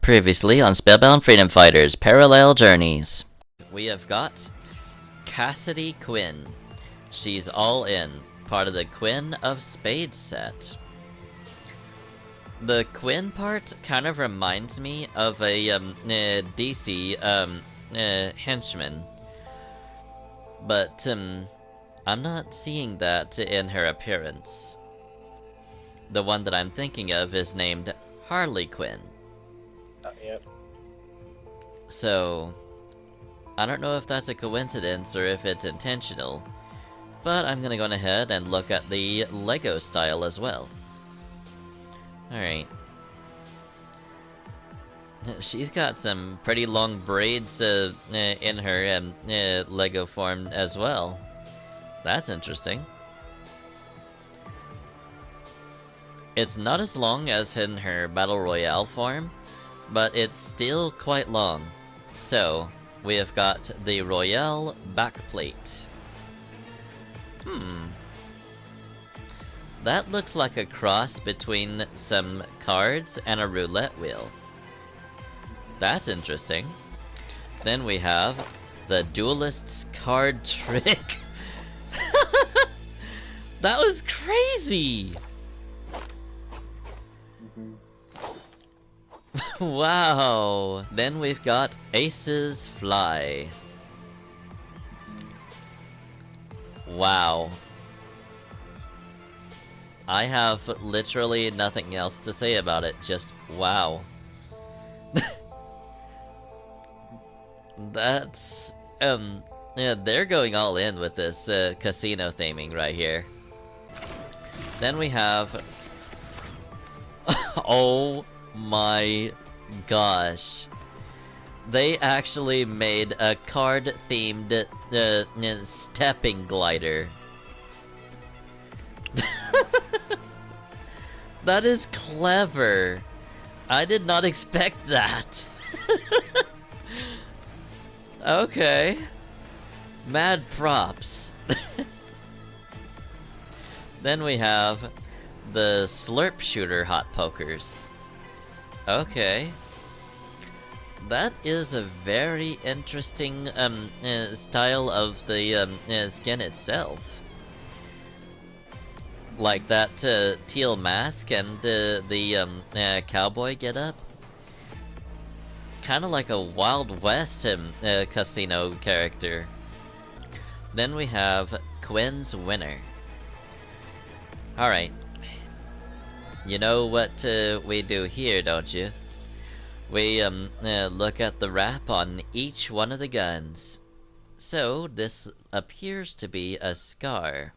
Previously on Spellbound Freedom Fighters Parallel Journeys. We have got Cassidy Quinn. She's all in, part of the Quinn of Spades set. The Quinn part kind of reminds me of a DC henchman. But I'm not seeing that in her appearance. The one that I'm thinking of is named Harley Quinn. Yep. So, I don't know if that's a coincidence or if it's intentional, but I'm gonna go ahead and look at the Lego style as well. Alright. She's got some pretty long braids in her Lego form as well. That's interesting. It's not as long as in her Battle Royale form, but it's still quite long. So, we have got the Royale backplate. That looks like a cross between some cards and a roulette wheel. That's interesting. Then we have the Duelist's card trick. That was crazy! Wow! Then we've got Aces Fly. Wow. I have literally nothing else to say about it, just wow. That's, yeah, they're going all in with this casino theming right here. Then we have... Oh my gosh. They actually made a card-themed stepping glider. That is clever. I did not expect that. Okay. Mad props. Then we have the Slurp Shooter Hot Pokers. Okay. That is a very interesting style of the skin itself. Like that teal mask and the cowboy getup. Kind of like a Wild West casino character. Then we have Quinn's Winner. Alright. You know what we do here, don't you? We look at the wrap on each one of the guns. So, this appears to be a scar.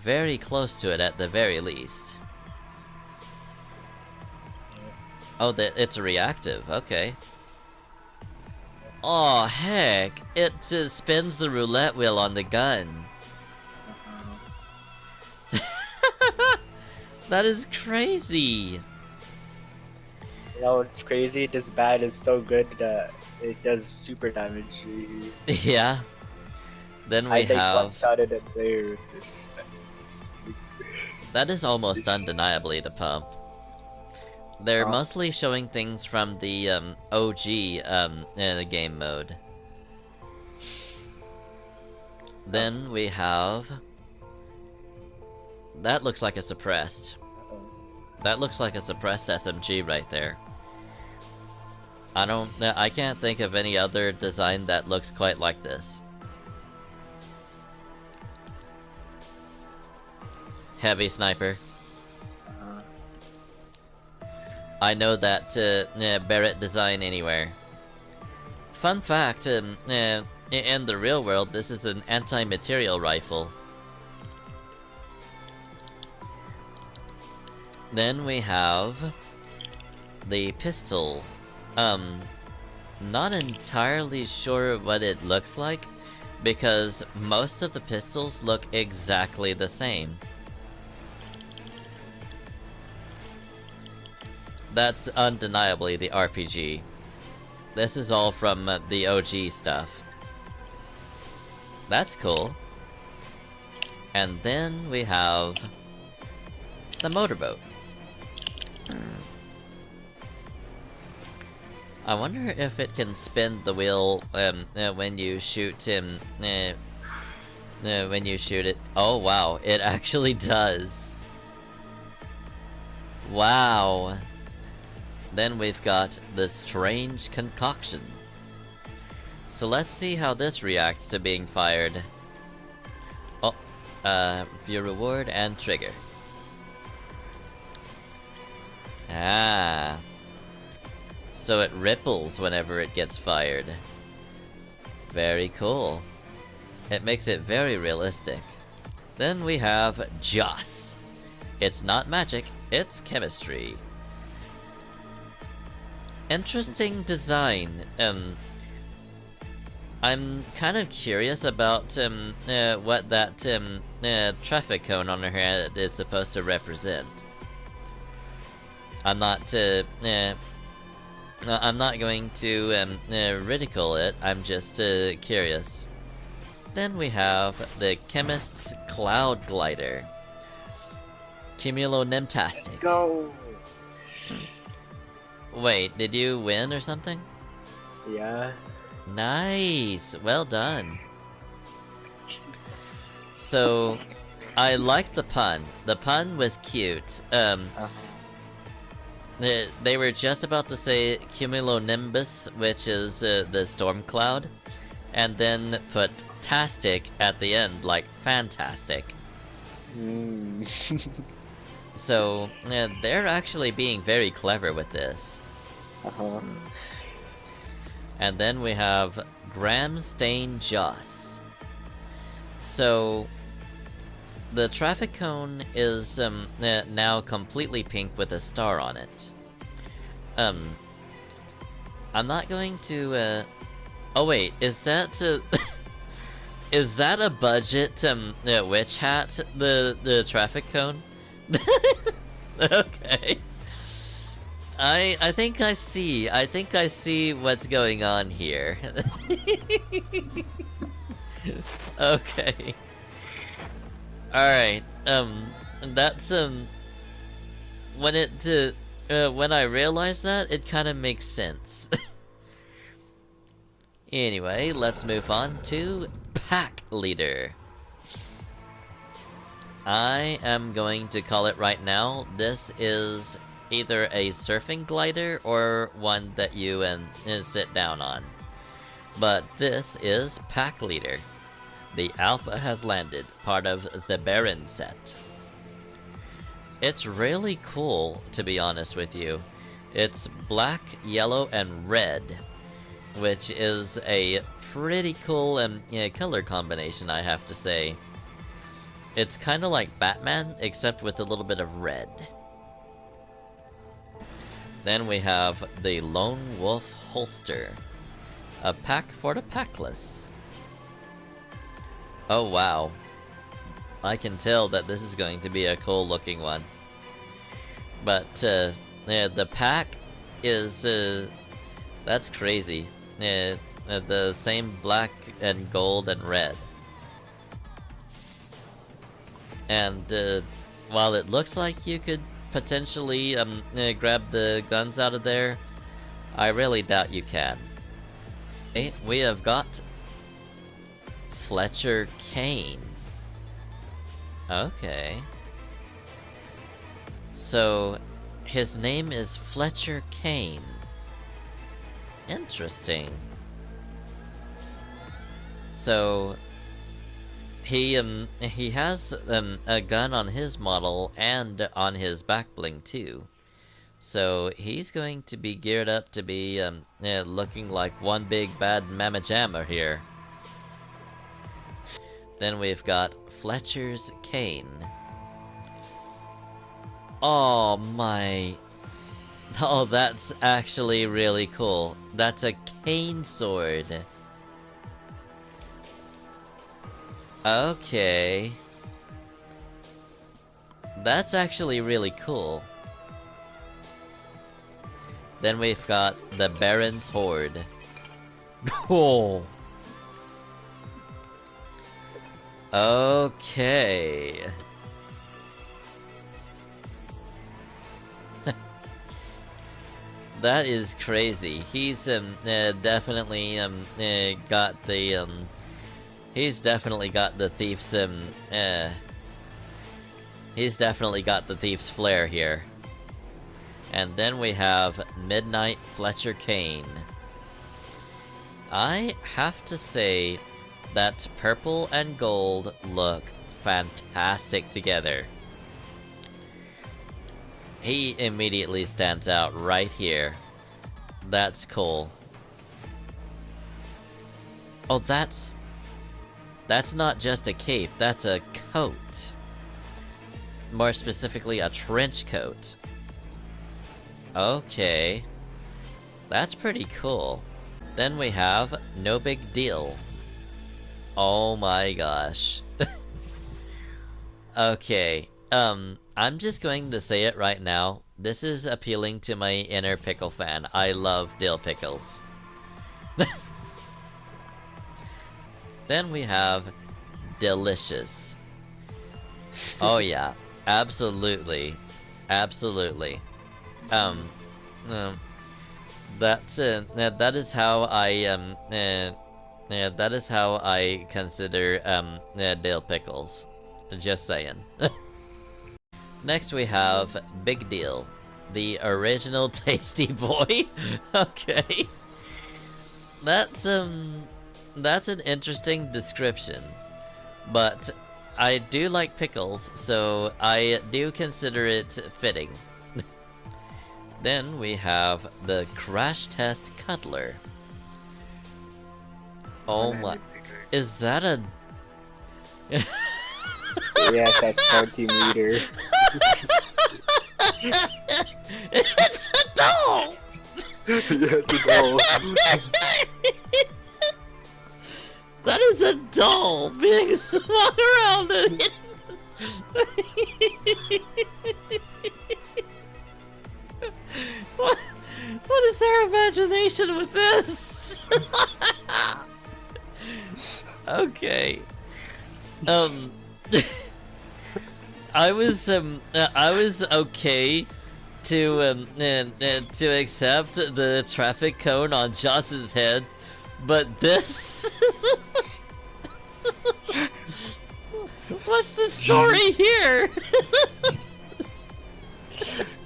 Very close to it at the very least. Oh, it's reactive, okay. Oh heck, it spins the roulette wheel on the gun. That is crazy! You know, it's crazy. This bat is so good that it does super damage. Yeah. Then we have... one-shotted a player with this. That is almost undeniably the pump. They're mostly showing things from the OG game mode. Then we have... That looks like a suppressed. That looks like a suppressed SMG right there. I can't think of any other design that looks quite like this. Heavy sniper. I know that Barrett design anywhere. Fun fact, in the real world, this is an anti-material rifle. Then we have the pistol. Not entirely sure what it looks like, because most of the pistols look exactly the same. That's undeniably the RPG. This is all from the OG stuff. That's cool. And then we have the motorboat. I wonder if it can spin the wheel when you shoot him. When you shoot it. Oh wow, it actually does. Wow. Then we've got the strange concoction. So let's see how this reacts to being fired. Oh, view reward and trigger. Ah. So it ripples whenever it gets fired. Very cool. It makes it very realistic. Then we have Joss. It's not magic, it's chemistry. Interesting design. I'm kind of curious about what that traffic cone on her head is supposed to represent. I'm not going to ridicule it. I'm just curious. Then we have the Chemist's Cloud Glider. Cumulonimbtastic. Let's go. Wait, did you win or something? Yeah. Nice! Well done. So, I liked the pun. The pun was cute. They were just about to say cumulonimbus, which is the storm cloud, and then put tastic at the end, like fantastic. So, they're actually being very clever with this. And then we have Gramstain Joss. So, the traffic cone is now completely pink with a star on it. I'm not going to. Oh wait, is that is that a budget witch hat? The traffic cone? Okay. I think I see. I think I see what's going on here. Okay. Alright, that's, when I realized that, it kinda makes sense. Anyway, let's move on to Pack Leader. I am going to call it right now. This is either a surfing glider or one that you sit down on. But this is Pack Leader. The alpha has landed, part of the Baron set. It's really cool, to be honest with you. It's black, yellow, and red, which is a pretty cool color combination, I have to say. It's kind of like Batman, except with a little bit of red. Then we have the Lone Wolf Holster. A pack for the packless. Oh wow. I can tell that this is going to be a cool looking one. But yeah, the pack is that's crazy. The same black and gold and red. And while it looks like you could potentially grab the guns out of there, I really doubt you can. Okay, we have got Fletcher Kane. Okay. So, his name is Fletcher Kane. Interesting. So, he has a gun on his model and on his back bling too. So he's going to be geared up to be looking like one big bad mamma jamma here. Then we've got Fletcher's cane. Oh my. Oh, that's actually really cool. That's a cane sword. Okay. That's actually really cool. Then we've got the Baron's Horde. Cool. Okay. That is crazy. He's definitely got the he's definitely got the thief's he's definitely got the thief's flair here. And then we have Midnight Fletcher Kane. I have to say that purple and gold look fantastic together. He immediately stands out right here. That's cool. Oh, that's not just a cape, that's a coat. More specifically, a trench coat. Okay. That's pretty cool. Then we have No Big Deal. Oh my gosh. Okay. I'm just going to say it right now. This is appealing to my inner pickle fan. I love dill pickles. Then we have Delicious. Oh yeah, absolutely. Absolutely. That is how I that is how I consider dill pickles. Just saying. Next we have Big Deal, the original Tasty Boy. Okay. That's an interesting description. But I do like pickles, so I do consider it fitting. Then we have the Crash Test Cuddler. Oh my... Is that a... Yes, that's 20 meter. It's a doll! Yeah, it's a doll. That is a doll being swung around it. What is their imagination with this? Okay. I was okay to accept the traffic cone on Joss's head, but this. What's the story here?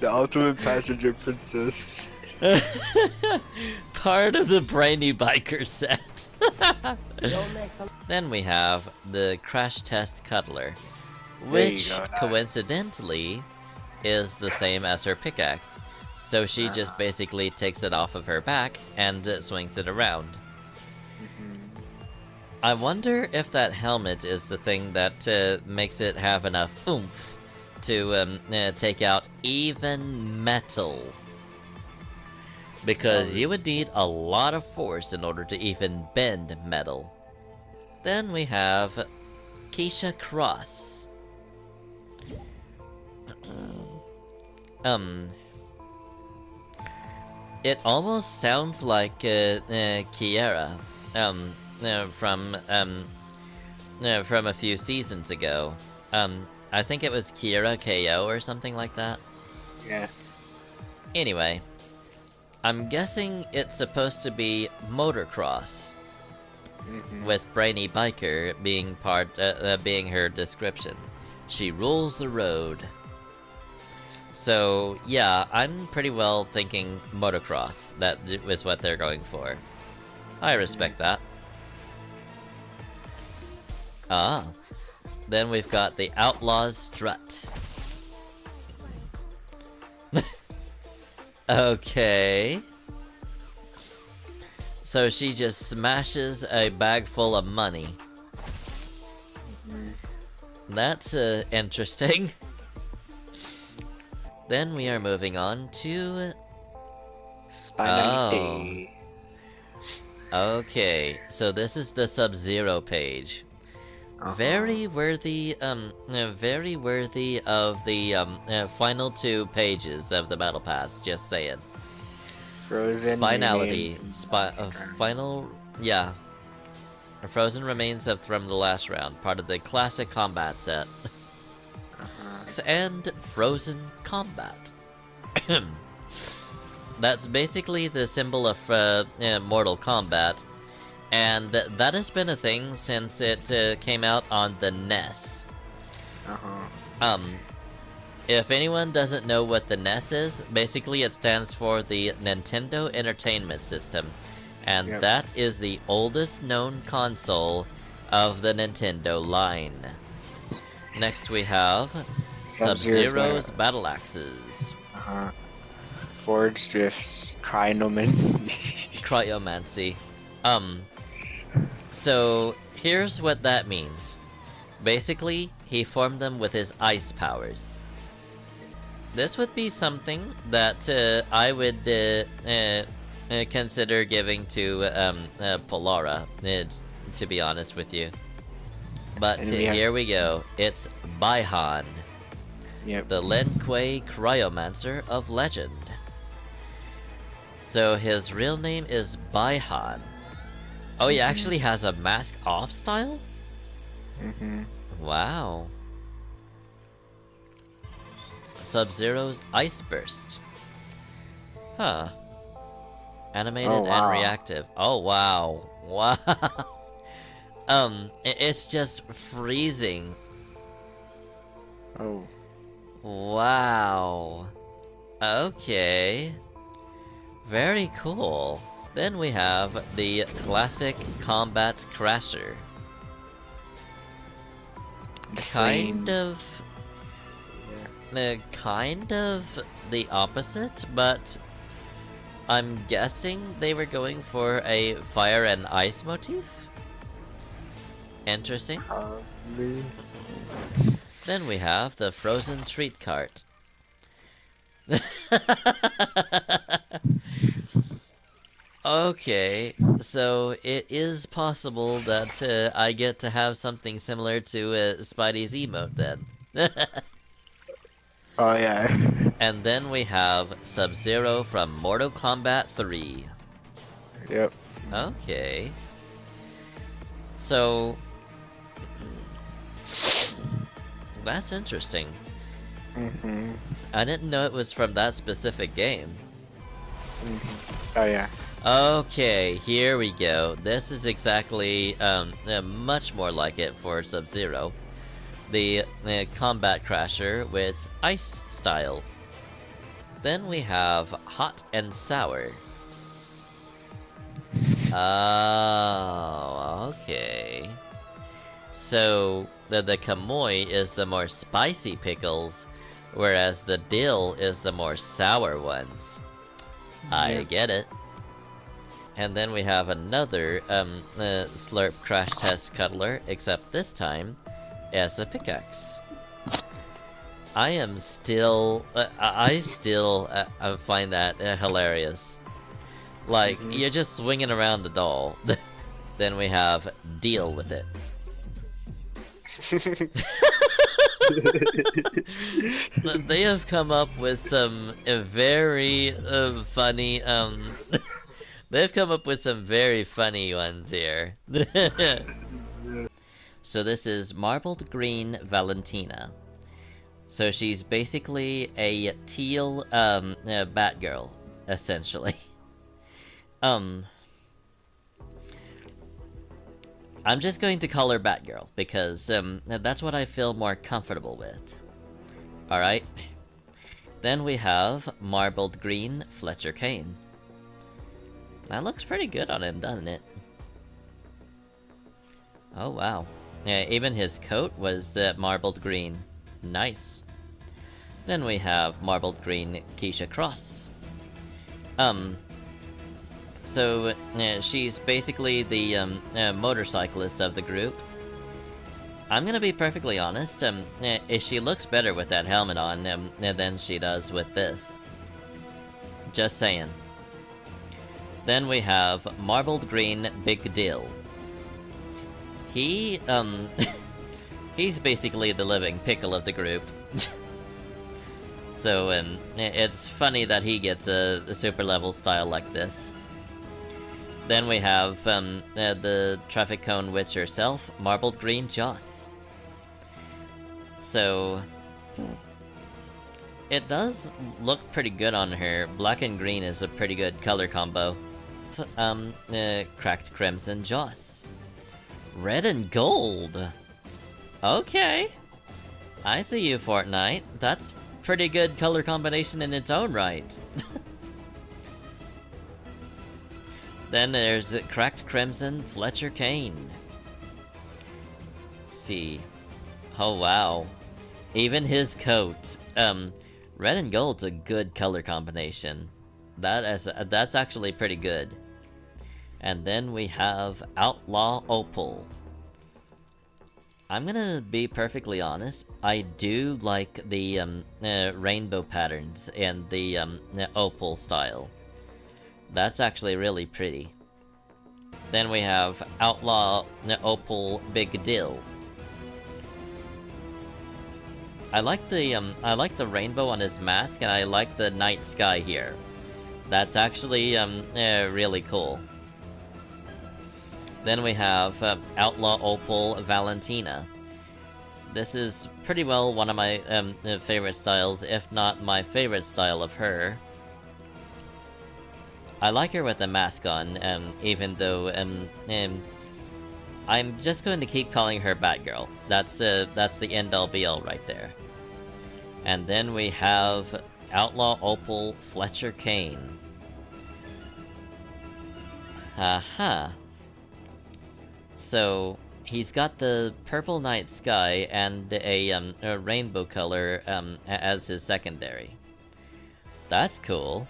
The ultimate passenger princess. Part of the brainy biker set. Then we have the Crash Test Cuddler, which coincidentally is the same as her pickaxe. So she just basically takes it off of her back and swings it around. I wonder if that helmet is the thing that makes it have enough oomph to take out even metal. Because you would need a lot of force in order to even bend metal. Then we have Keisha Cross. It almost sounds like Kiera from a few seasons ago. I think it was Kiera KO or something like that. Yeah. Anyway, I'm guessing it's supposed to be motocross, with Brainy Biker being being her description. She rules the road. So yeah, I'm pretty well thinking motocross. That was what they're going for. I respect that. Ah, then we've got the Outlaw's Strut. Okay. So she just smashes a bag full of money. That's interesting. Then we are moving on to... Spinality. Oh. Okay, so this is the Sub-Zero page. Very worthy of the final 2 pages of the Battle Pass, just saying. Frozen Spinality. Final. Yeah. Frozen remains from the last round, part of the classic combat set. And Frozen Combat. That's basically the symbol of Mortal Kombat, and that has been a thing since it came out on the NES. Um, if anyone doesn't know what the NES is, basically it stands for the Nintendo Entertainment System, and that is the oldest known console of the Nintendo line. Next we have Sub-Zero's Battle Axes. Forged with cryomancy. Cryomancy. So here's what that means. Basically, he formed them with his ice powers. This would be something that I would consider giving to Polara, to be honest with you. But here we go. It's Baihan, the Lin Kuei Cryomancer of legend. So his real name is Baihan. Oh, he actually has a mask off style? Wow. Sub-Zero's Ice Burst. Huh. Animated and reactive. Oh, wow. Wow. It's just freezing. Oh. Wow. Okay. Very cool. Then we have the classic Combat Crasher. Kind of the opposite, but I'm guessing they were going for a fire and ice motif? Interesting. Probably. Then we have the Frozen Treat Cart. Okay, so it is possible that I get to have something similar to Spidey's emote then. Oh yeah. And then we have Sub-Zero from Mortal Kombat 3. Yep. Okay. So... that's interesting. I didn't know it was from that specific game. Oh yeah. Okay, here we go. This is exactly much more like it for Sub-Zero. The Combat Crasher with Ice style. Then we have Hot and Sour. Oh, okay. So the Kamui is the more spicy pickles, whereas the dill is the more sour ones. I get it. And then we have another Slurp Crash Test Cuddler, except this time as a pickaxe. I still find that hilarious. Like, you're just swinging around the doll. Then we have Deal With It. They have come up with some very funny they've come up with some very funny ones here. So this is Marbled Green Valentina. So she's basically a teal Batgirl, essentially. I'm just going to call her Batgirl because that's what I feel more comfortable with. Alright. Then we have Marbled Green Fletcher Kane. That looks pretty good on him, doesn't it? Oh wow. Yeah, even his coat was marbled green. Nice. Then we have marbled green Keisha Cross. So she's basically the motorcyclist of the group. I'm gonna be perfectly honest, she looks better with that helmet on than she does with this. Just saying. Then we have marbled green Big Dill. He, he's basically the living pickle of the group. So, it's funny that he gets a super level style like this. Then we have, the traffic cone witch herself, marbled green Joss. So, It does look pretty good on her. Black and green is a pretty good color combo. Cracked Crimson Joss. Red and gold. Okay. I see you, Fortnite. That's pretty good color combination in its own right. Then there's Cracked Crimson Fletcher Kane. Let's see. Oh wow. Even his coat. Red and gold's a good color combination. That's actually pretty good. And then we have Outlaw Opal. I'm gonna be perfectly honest. I do like the rainbow patterns and the opal style. That's actually really pretty. Then we have Outlaw Opal Big Dill. I like the rainbow on his mask, and I like the night sky here. That's actually really cool. Then we have Outlaw Opal Valentina. This is pretty well one of my favorite styles, if not my favorite style of her. I like her with the mask on, even though I'm just going to keep calling her Batgirl. That's the end-all be-all right there. And then we have Outlaw Opal Fletcher Kane. Aha. So he's got the purple night sky and a rainbow color as his secondary. That's cool.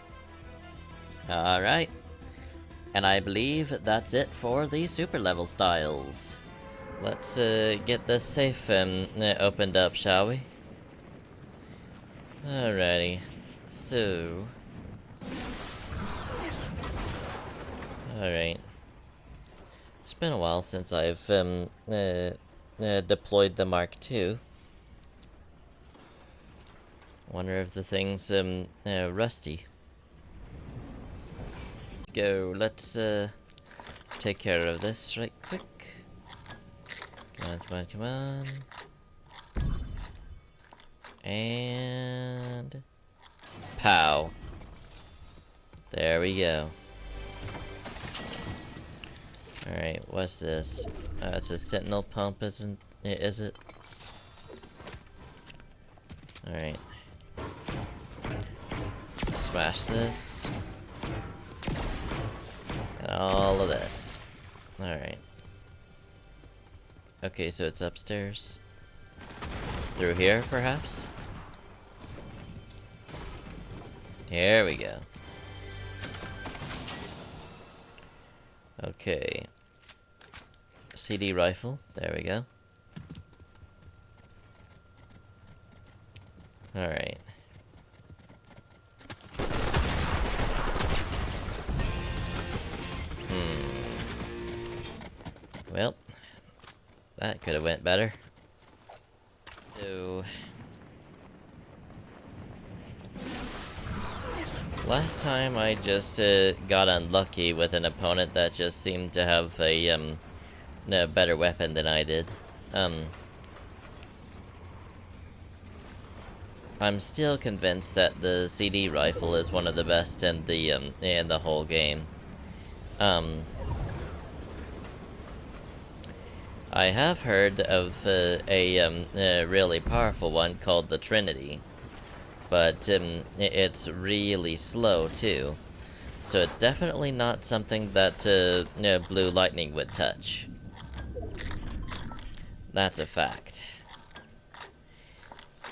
Alright. And I believe that's it for the super level styles. Let's get this safe opened up, shall we? Alrighty. So... Alright. It's been a while since I've deployed the Mark II. Wonder if the thing's rusty. Go, let's take care of this right quick. Come on, come on, come on. And pow. There we go. Alright, what's this? It's a sentinel pump, isn't it? Is it? Alright. Smash this. And all of this. Alright. Okay, so it's upstairs. Through here, perhaps? Here we go. Okay. CD rifle. There we go. Alright. Well, that could have went better. So... last time I just got unlucky with an opponent that just seemed to have a better weapon than I did. I'm still convinced that the CD rifle is one of the best in the whole game. I have heard of a really powerful one called the Trinity, but it's really slow too, so it's definitely not something that Blue Lightning would touch. That's a fact.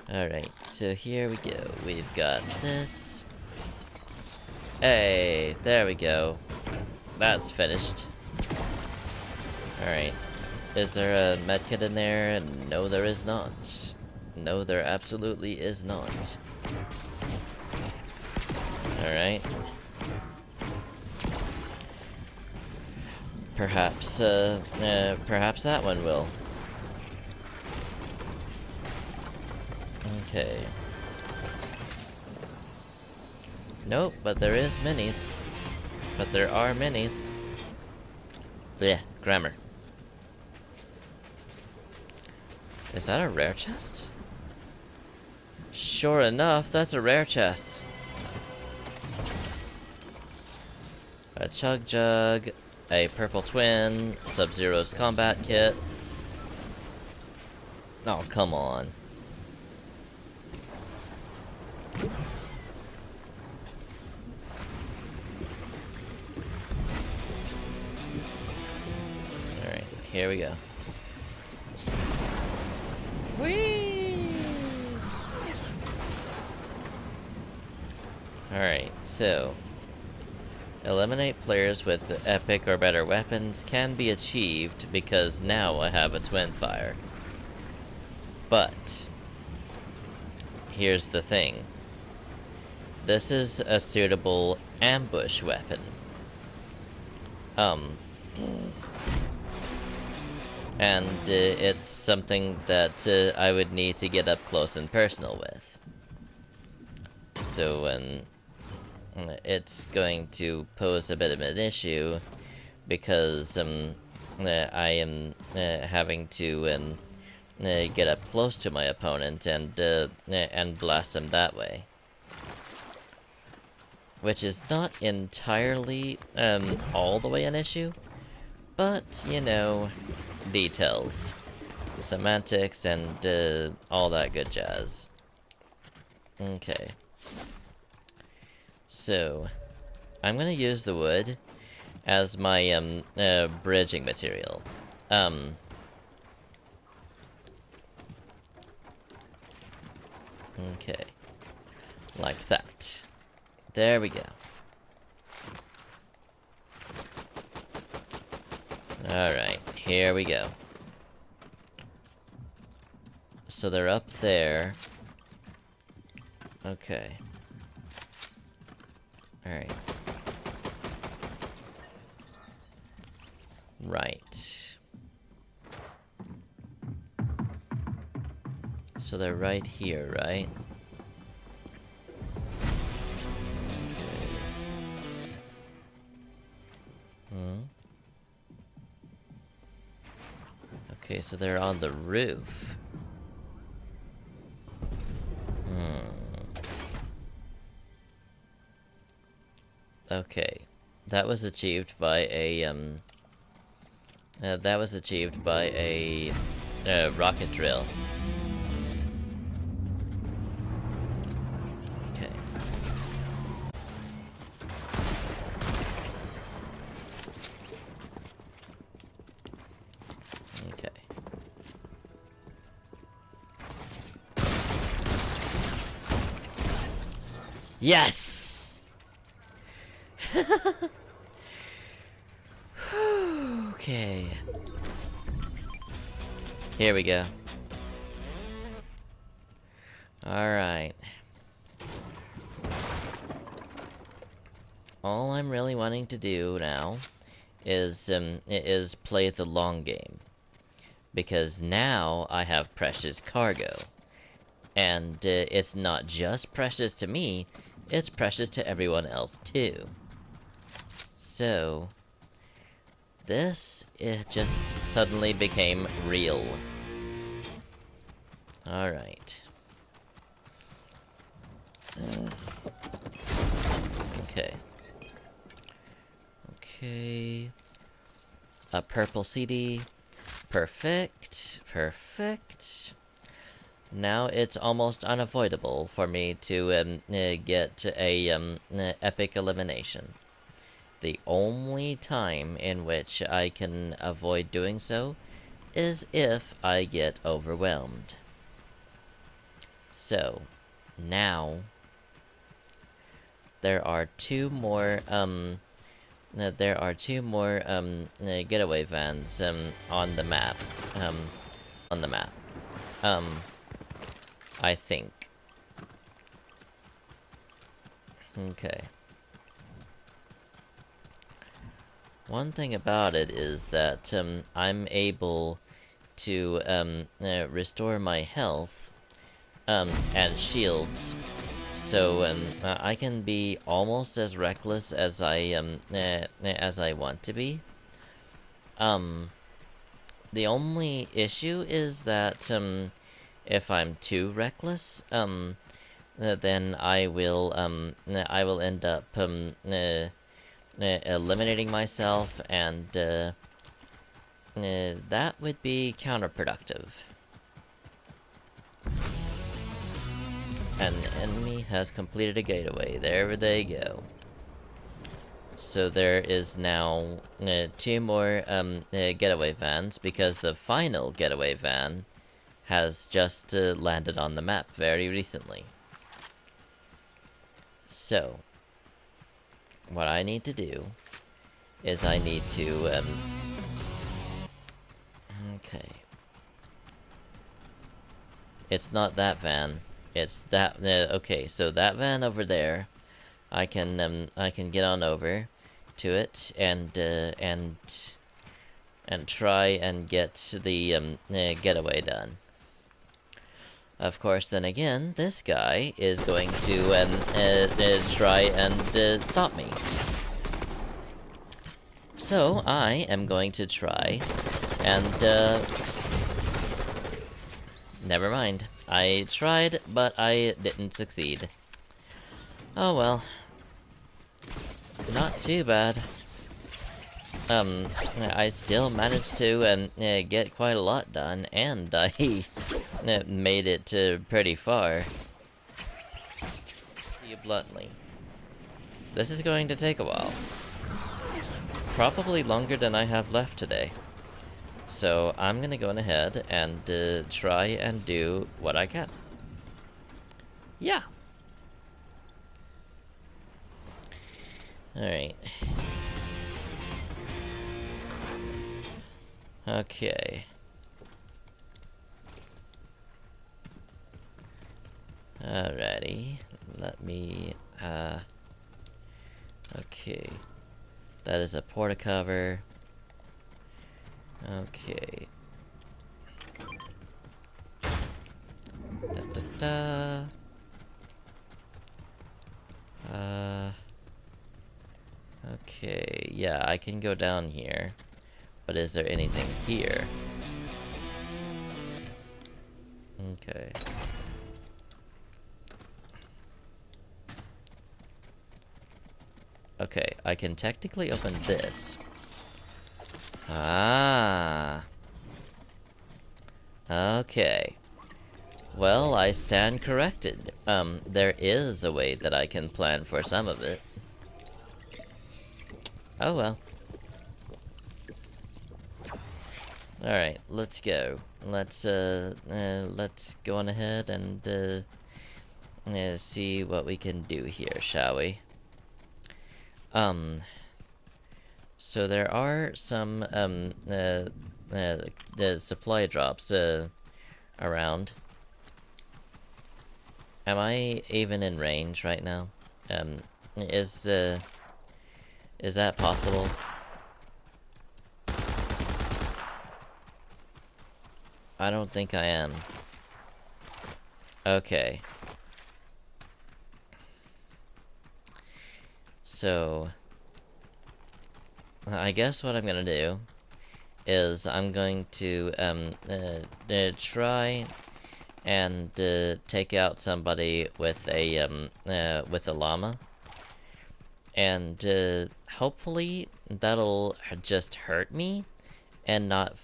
Alright, so here we go. We've got this. Hey, there we go. That's finished. Alright. Is there a medkit in there? No, there is not. No, there absolutely is not. Alright. Perhaps that one will. Okay. Nope, but there is minis. But there are minis. Blech, grammar. Is that a rare chest? sure enough, that's a rare chest. A Chug Jug, a Purple Twin, Sub-Zero's combat kit. Oh, come on. Alright, here we go. Whee! Alright, so eliminate players with epic or better weapons can be achieved because now I have a twin fire. But here's the thing. This is a suitable ambush weapon. And it's something that I would need to get up close and personal with. So it's going to pose a bit of an issue because I am having to get up close to my opponent and blast him that way, which is not entirely all the way an issue, but you know, details, semantics, and all that good jazz. Okay. So, I'm gonna use the wood as my bridging material. Okay. Like that. There we go. Alright, here we go. So they're up there. Okay. Alright. Right. So they're right here, right? Okay. Okay, so they're on the roof. Okay, that was achieved by a rocket drill. Okay. Okay. Yes! Okay. Here we go. Alright. All I'm really wanting to do now is play the long game. Because now I have precious cargo. And it's not just precious to me, it's precious to everyone else too. So this, it just suddenly became real. Alright. Okay. Okay. A purple CD. Perfect. Perfect. Now it's almost unavoidable for me to get a epic elimination. The only time in which I can avoid doing so is if I get overwhelmed. So, now there are two more getaway vans on the map. I think. Okay. One thing about it is that I'm able to restore my health and shields, so I can be almost as reckless as I want to be. The only issue is that if I'm too reckless, then I will end up eliminating myself, and that would be counterproductive. An enemy has completed a getaway. There they go. So there is now 2 more getaway vans, because the final getaway van has just landed on the map very recently. So, what I need to do is I need to, okay. It's not that van. It's that, okay, so that van over there, I can get on over to it and try and get the getaway done. Of course, then again, this guy is going to try and stop me. So I am going to try and never mind. I tried, but I didn't succeed. Oh well. Not too bad. I still managed to get quite a lot done, and I made it pretty far. To you bluntly, this is going to take a while. Probably longer than I have left today. So I'm gonna go on ahead and try and do what I can. Yeah. Alright. Okay. Alrighty. Let me, okay. That is a portacover. Okay. Da. Okay, yeah, I can go down here. But is there anything here? Okay. Okay, I can technically open this. Ah. Okay. Well, I stand corrected. There is a way that I can plan for some of it. Oh well. Alright, let's go. Let's go on ahead and see what we can do here, shall we? So there are some the supply drops around. Am I even in range right now? Is that possible? I don't think I am. Okay. So I guess what I'm gonna do is I'm going to try and take out somebody with a llama, and hopefully that'll just hurt me and not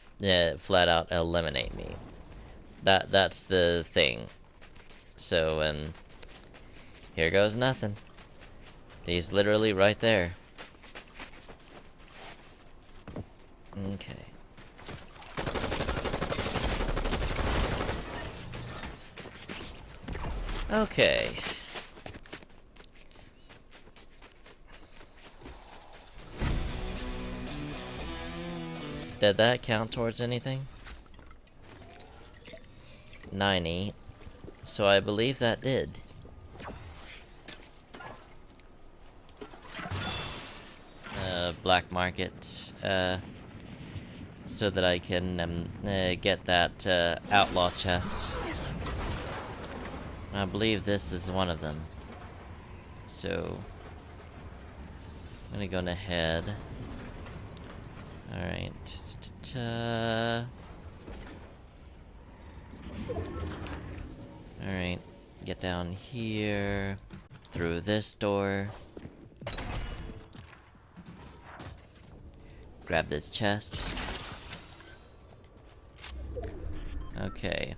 flat out eliminate me. That's the thing. So here goes nothing. He's literally right there. Okay. Okay. Did that count towards anything? 90. So I believe that did. Black market, so that I can get that outlaw chest. I believe this is one of them. So I'm gonna go ahead. Alright. Alright. Get get down here through this door. Grab this chest. Okay.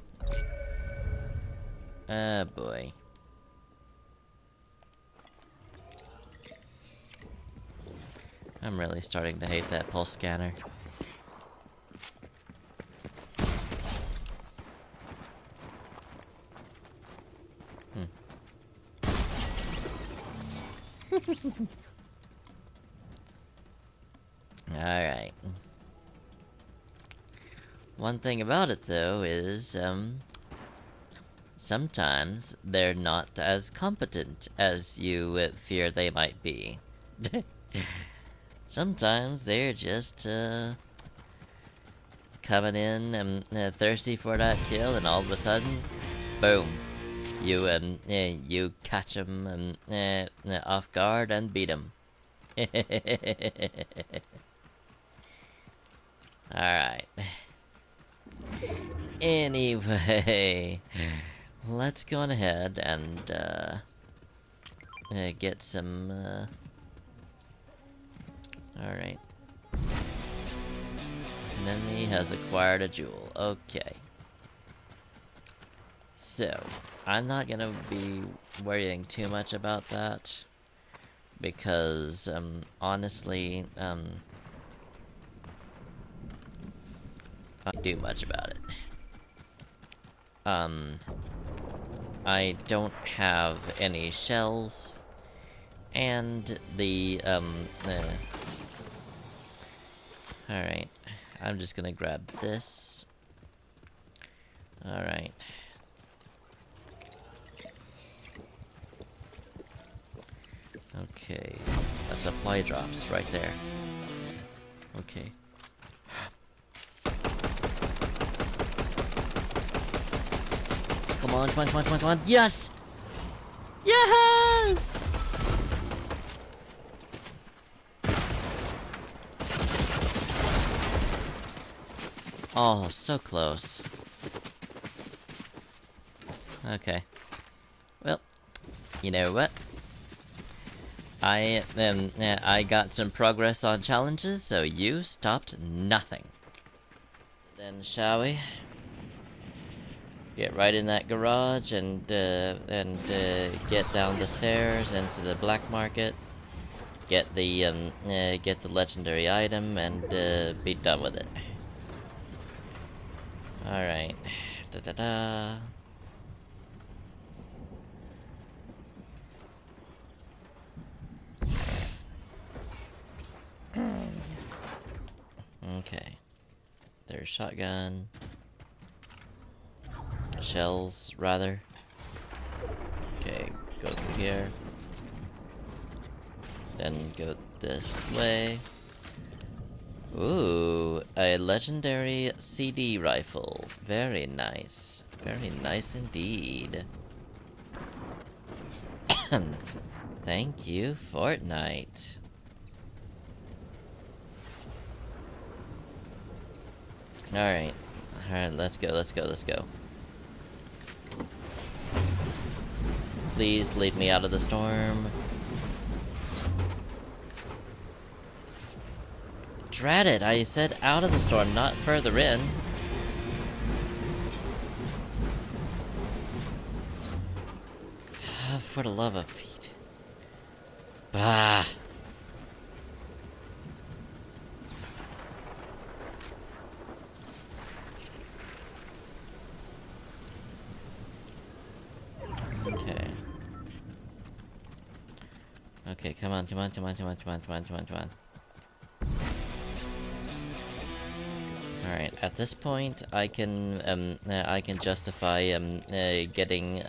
Oh boy. I'm really starting to hate that pulse scanner. Alright. One thing about it, though, is, sometimes they're not as competent as you fear they might be. Sometimes they're just, coming in and thirsty for that kill, and all of a sudden, boom. You catch them off guard and beat them. Alright. Anyway, let's go on ahead and get some alright. An enemy has acquired a jewel. Okay. So, I'm not gonna be worrying too much about that. Because, honestly, I don't do much about it. I don't have any shells, and the, alright, I'm just gonna grab this. Alright. Okay, a supply drops right there. Okay. Come on, come on, come on, come on, come on. Yes! Yes! Oh, so close. Okay. Well, you know what? I got some progress on challenges, so you stopped nothing. Then shall we? Get right in that garage and get down the stairs into the black market. Get the legendary item and be done with it. All right. Da da da. Okay. There's shotgun. Shells, rather. Okay, go through here. Then go this way. Ooh, a legendary CD rifle. Very nice. Very nice indeed. Thank you, Fortnite. Alright. Alright, let's go, let's go, let's go. Please lead me out of the storm. Drat it, I said out of the storm, not further in. For the love of Pete. Bah. Okay. Okay, come on, come on, come on, come on, come on, come on, come on, come on. Alright, at this point, I can justify, getting,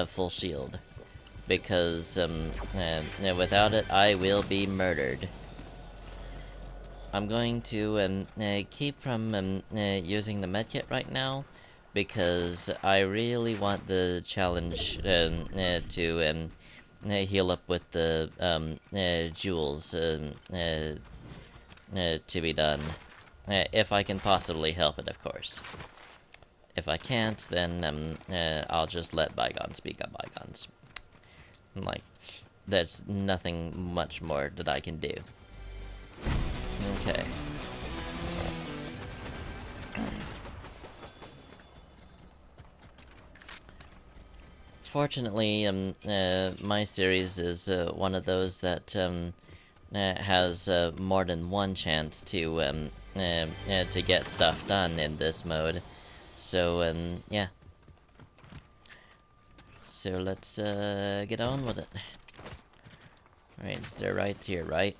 full shield. Because, without it, I will be murdered. I'm going to, keep from, using the medkit right now, because I really want the challenge, to, heal up with the, jewels, to be done. If I can possibly help it, of course. if I can't, then I'll just let bygones be bygones. Like, there's nothing much more that I can do. Okay. Fortunately, my series is one of those that has more than one chance to get stuff done in this mode. So, yeah. So let's get on with it. Right, they're right here, right?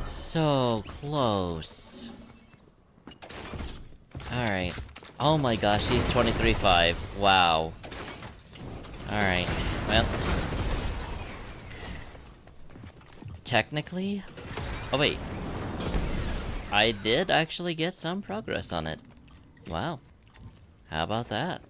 So close. Alright. Oh my gosh, he's 23-5. Wow. Alright, well. Technically? Oh wait. I did actually get some progress on it. Wow. How about that?